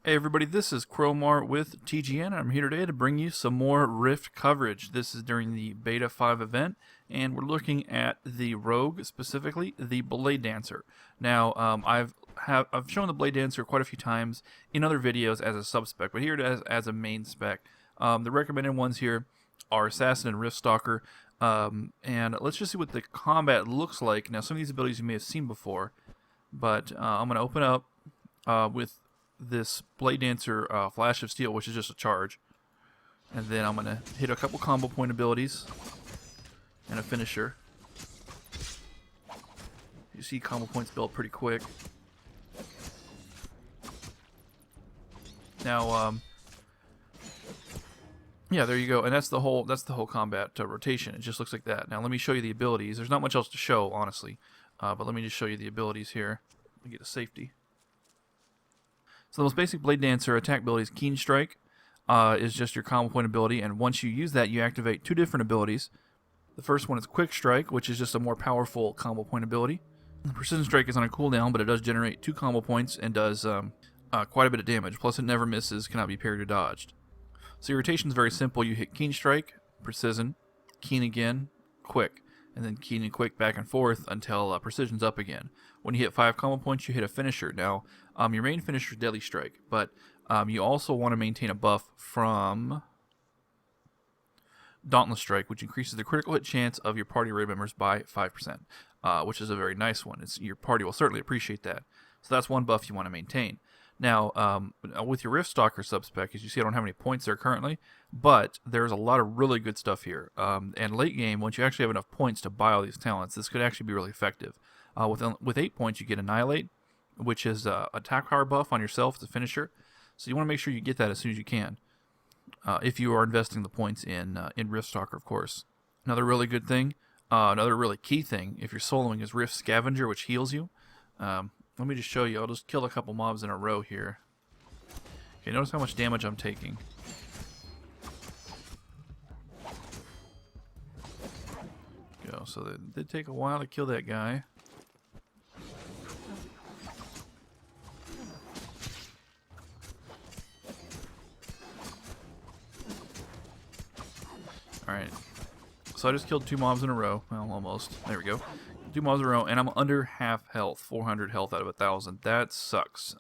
Hey everybody, this is Crowmar with TGN, and I'm here today to bring you some more Rift coverage. This is during the Beta 5 event, and we're looking at the Rogue, specifically the Bladedancer. Now, I've shown the Bladedancer quite a few times in other videos as a sub-spec, but here it is as a main spec. The recommended ones here are Assassin and Riftstalker, and let's just see what the combat looks like. Now, some of these abilities you may have seen before, but I'm going to open up with this Bladedancer Flash of Steel, which is just a charge. And then I'm going to hit a couple combo point abilities and a finisher. You see combo points build pretty quick. Now, yeah, there you go. And that's the whole combat rotation. It just looks like that. Now let me show you the abilities. There's not much else to show, honestly. But let me just show you the abilities here. Let me get to safety. So the most basic Bladedancer attack ability is Keen Strike, is just your combo point ability, and once you use that, you activate two different abilities. The first one is Quick Strike, which is just a more powerful combo point ability. Precision Strike is on a cooldown, but it does generate 2 combo points and does quite a bit of damage. Plus, it never misses, cannot be parried or dodged. So your rotation is very simple. You hit Keen Strike, Precision, Keen again, Quick, and then Keen and Quick back and forth until Precision's up again. When you hit 5 combo points, you hit a finisher. Now, your main finisher is Deadly Strike, but you also want to maintain a buff from Dauntless Strike, which increases the critical hit chance of your party raid members by 5%, which is a very nice one. Your party will certainly appreciate that. So that's one buff you want to maintain. Now, with your Riftstalker subspec, as you see, I don't have any points there currently, but there's a lot of really good stuff here. And late game, once you actually have enough points to buy all these talents, this could actually be really effective. With 8 points, you get Annihilate, which is attack power buff on yourself as a finisher. So you want to make sure you get that as soon as you can, if you are investing the points in Riftstalker, of course. Another really good thing, another really key thing, if you're soloing, is Rift Scavenger, which heals you. Let me just show you. I'll just kill a couple mobs in a row here. Okay, notice how much damage I'm taking. Go. So it did take a while to kill that guy. Alright, so I just killed 2 mobs in a row. Well, almost. There we go. 2 mobs in a row, and I'm under half health. 400 health out of 1,000. That sucks.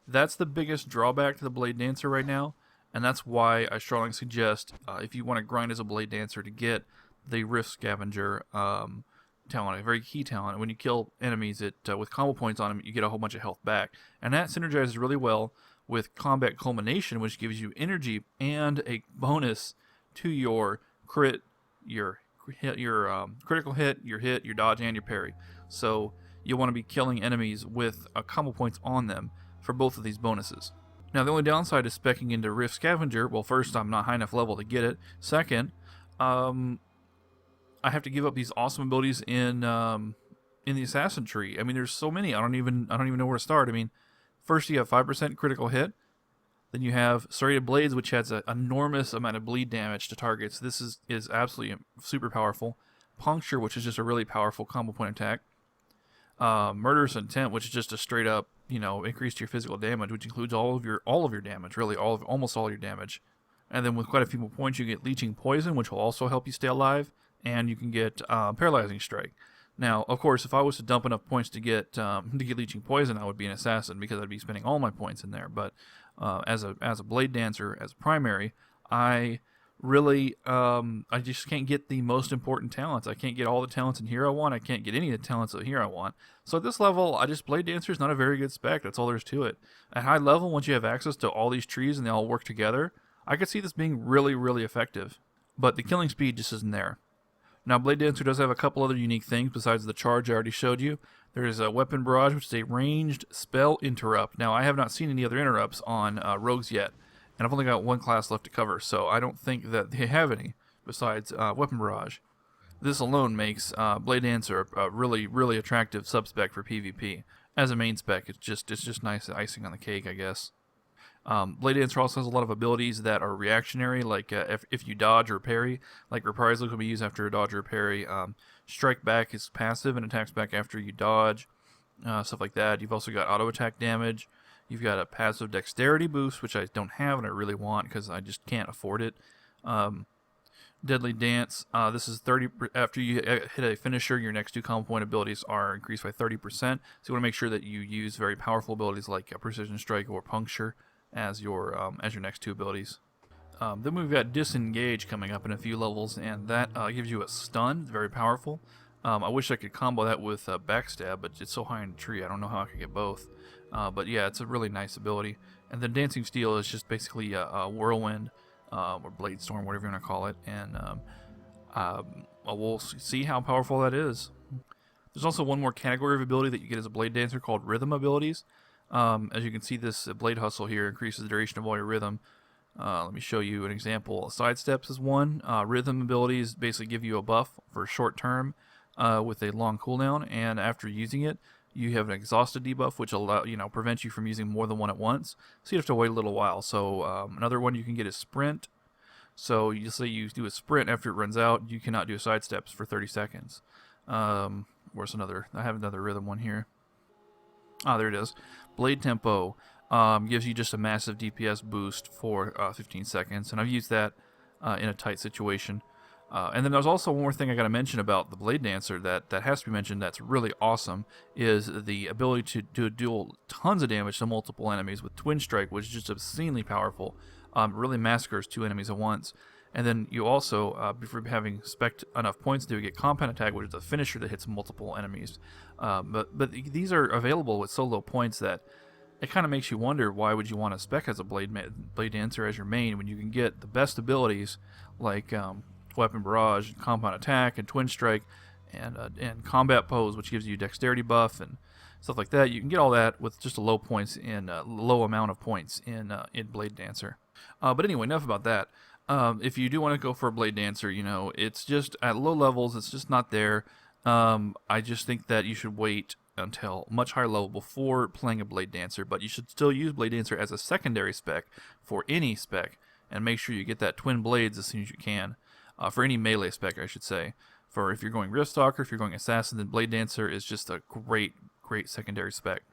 That's the biggest drawback to the Bladedancer right now, and that's why I strongly suggest, if you want to grind as a Bladedancer, to get the Rift Scavenger talent, a very key talent. When you kill enemies with combo points on them, you get a whole bunch of health back. And that synergizes really well with Combat Culmination, which gives you energy and a bonus to your crit, your critical hit, your dodge, and your parry. So you want to be killing enemies with combo points on them for both of these bonuses. Now the only downside is speccing into Rift Scavenger. Well, first, I'm not high enough level to get it. Second, I have to give up these awesome abilities in the Assassin tree. I mean, there's so many. I don't even know where to start. I mean, first you have 5% critical hit. Then you have Serrated Blades, which has an enormous amount of bleed damage to targets. This is absolutely super powerful. Puncture, which is just a really powerful combo point attack. Murderous Intent, which is just a straight up, increase to your physical damage, which includes all of your damage, really almost all your damage. And then with quite a few more points, you get Leeching Poison, which will also help you stay alive, and you can get Paralyzing Strike. Now, of course, if I was to dump enough points to get Leeching Poison, I would be an Assassin because I'd be spending all my points in there. But as a Bladedancer, as a primary, I really I just can't get the most important talents. I can't get all the talents in here I want. I can't get any of the talents in here I want. So at this level, Bladedancer is not a very good spec. That's all there is to it. At high level, once you have access to all these trees and they all work together, I could see this being really, really effective. But the killing speed just isn't there. Now, Bladedancer does have a couple other unique things besides the charge I already showed you. There is a Weapon Barrage, which is a ranged spell interrupt. Now, I have not seen any other interrupts on rogues yet, and I've only got one class left to cover, so I don't think that they have any besides Weapon Barrage. This alone makes Bladedancer a really, really attractive subspec for PvP. As a main spec, it's just nice icing on the cake, I guess. Bladedancer also has a lot of abilities that are reactionary, like if you dodge or parry, like Reprisal can be used after a dodge or a parry. Strike Back is passive and attacks back after you dodge, stuff like that. You've also got auto attack damage. You've got a passive dexterity boost, which I don't have and I really want because I just can't afford it. Deadly Dance. This is 30. After you hit a finisher, your next 2 combo point abilities are increased by 30%. So you want to make sure that you use very powerful abilities like Precision Strike or Puncture as your next 2 abilities. Then we've got Disengage coming up in a few levels, and that gives you a stun. It's very powerful. I wish I could combo that with Backstab, but it's so high in the tree, I don't know how I could get both. But yeah, it's a really nice ability. And then Dancing Steel is just basically a Whirlwind, or Blade Storm, whatever you want to call it, and we'll see how powerful that is. There's also one more category of ability that you get as a Blade Dancer called Rhythm Abilities. As you can see, this Blade Hustle here increases the duration of all your rhythm. Let me show you an example. Sidesteps is one. Rhythm abilities basically give you a buff for short term with a long cooldown, and after using it, you have an exhausted debuff, which prevents you from using more than one at once. So you have to wait a little while. So another one you can get is Sprint. So you say you do a sprint after it runs out, you cannot do sidesteps for 30 seconds. Where's another? I have another rhythm one here. Ah, there it is. Blade Tempo gives you just a massive DPS boost for 15 seconds, and I've used that in a tight situation. And then there's also one more thing I got to mention about the Blade Dancer that has to be mentioned that's really awesome, is the ability to deal tons of damage to multiple enemies with Twin Strike, which is just obscenely powerful. Really massacres 2 enemies at once. And then you also, before having spec'd enough points to get Compound Attack, which is a finisher that hits multiple enemies. But these are available with so low points that it kind of makes you wonder, why would you want to spec as a Blade Dancer as your main when you can get the best abilities like Weapon Barrage, and Compound Attack, and Twin Strike, and Combat Pose, which gives you Dexterity buff and stuff like that. You can get all that with just a low amount of points in Blade Dancer. But anyway, enough about that. If you do want to go for a Blade Dancer, it's just at low levels, it's just not there. I just think that you should wait until much higher level before playing a Blade Dancer, but you should still use Blade Dancer as a secondary spec for any spec, and make sure you get that twin blades as soon as you can. For any melee spec, I should say. For if you're going Riftstalker, if you're going Assassin, then Blade Dancer is just a great secondary spec.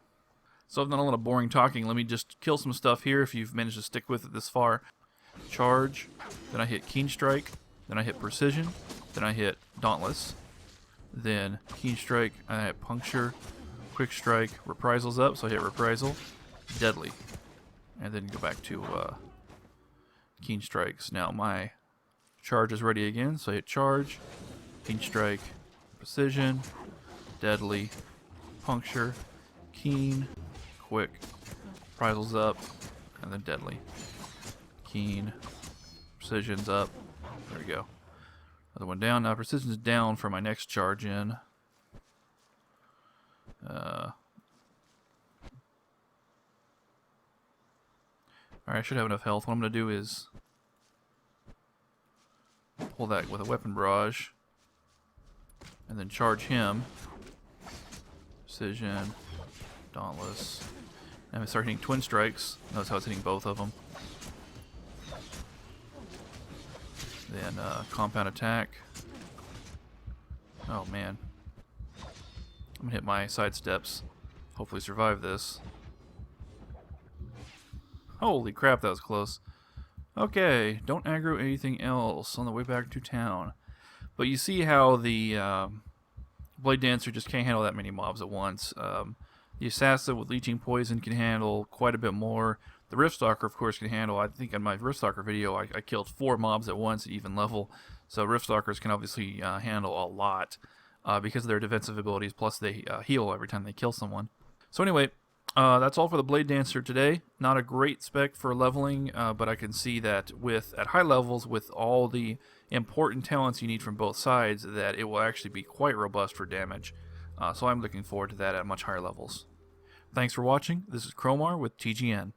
So I've done a lot of boring talking. Let me just kill some stuff here if you've managed to stick with it this far. Charge, then I hit Keen Strike, then I hit Precision, then I hit Dauntless, then Keen Strike, I hit Puncture, Quick Strike, Reprisals up, so I hit Reprisal, Deadly, and then go back to Keen Strikes. Now my Charge is ready again, so I hit Charge, Keen Strike, Precision, Deadly, Puncture, Keen, Quick, Reprisals up, and then Deadly. Keen, Precision's up, there we go. Another one down. Now Precision's down for my next charge in. Alright, I should have enough health. What I'm going to do is pull that with a Weapon Barrage, and then charge him. Precision, Dauntless. And I start hitting Twin Strikes. Notice how it's hitting both of them. Then Compound Attack. Oh man. I'm going to hit my sidesteps. Hopefully survive this. Holy crap, that was close. Okay, don't aggro anything else on the way back to town. But you see how the Blade Dancer just can't handle that many mobs at once. The Assassin with Leeching Poison can handle quite a bit more. The Riftstalker, of course, can handle, I think in my Riftstalker video, I killed 4 mobs at once at even level. So Riftstalkers can obviously handle a lot because of their defensive abilities, plus they heal every time they kill someone. So anyway, that's all for the Blade Dancer today. Not a great spec for leveling, but I can see that at high levels, with all the important talents you need from both sides, that it will actually be quite robust for damage. So I'm looking forward to that at much higher levels. Thanks for watching. This is Cromar with TGN.